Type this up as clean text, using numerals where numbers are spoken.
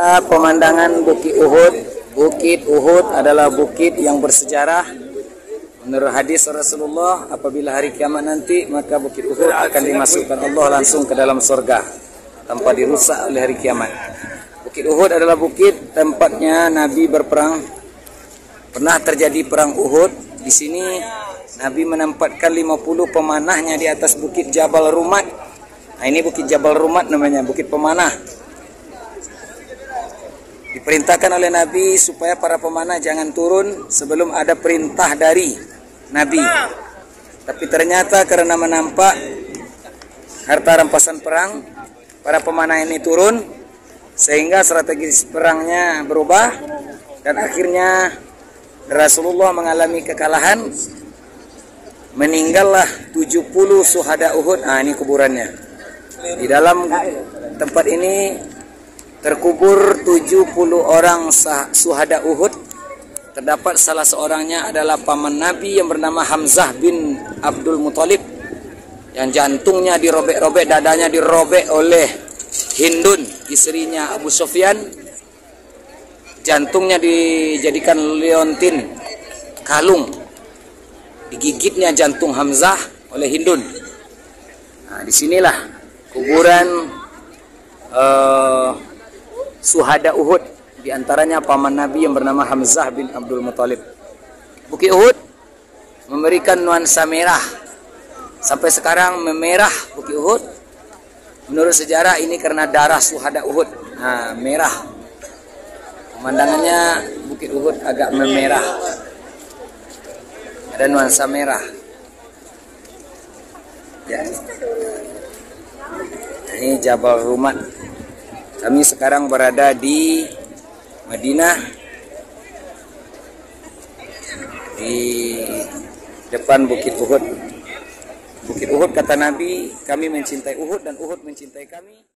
Pemandangan Bukit Uhud. Bukit Uhud adalah bukit yang bersejarah. Menurut hadis Rasulullah, apabila hari kiamat nanti, maka Bukit Uhud akan dimasukkan Allah langsung ke dalam surga tanpa dirusak oleh hari kiamat. Bukit Uhud adalah bukit tempatnya Nabi berperang. Pernah terjadi perang Uhud. Di sini Nabi menempatkan 50 pemanahnya di atas bukit Jabal Rumat. Nah, ini bukit Jabal Rumat namanya, bukit pemanah. Diperintahkan oleh Nabi supaya para pemanah jangan turun sebelum ada perintah dari Nabi. Tapi ternyata karena menampak harta rampasan perang, para pemanah ini turun sehingga strategi perangnya berubah dan akhirnya Rasulullah mengalami kekalahan. Meninggallah 70 syuhada Uhud. Nah, ini kuburannya. Di dalam tempat ini terkubur 70 orang syuhada Uhud. Terdapat salah seorangnya adalah paman Nabi yang bernama Hamzah bin Abdul Muthalib, yang jantungnya dirobek-robek, dadanya dirobek oleh Hindun, istrinya Abu Sufyan. Jantungnya dijadikan liontin, kalung. Digigitnya jantung Hamzah oleh Hindun. Nah, disinilah kuburan syuhada Uhud, di antaranya paman Nabi yang bernama Hamzah bin Abdul Muthalib. Bukit Uhud memberikan nuansa merah. Sampai sekarang memerah Bukit Uhud. Menurut sejarah ini karena darah syuhada Uhud. Nah, merah. Pemandangannya Bukit Uhud agak memerah. Ada nuansa merah. Ya. Ini Jabal Rumat. Kami sekarang berada di Madinah, di depan Bukit Uhud. Bukit Uhud, kata Nabi, kami mencintai Uhud dan Uhud mencintai kami.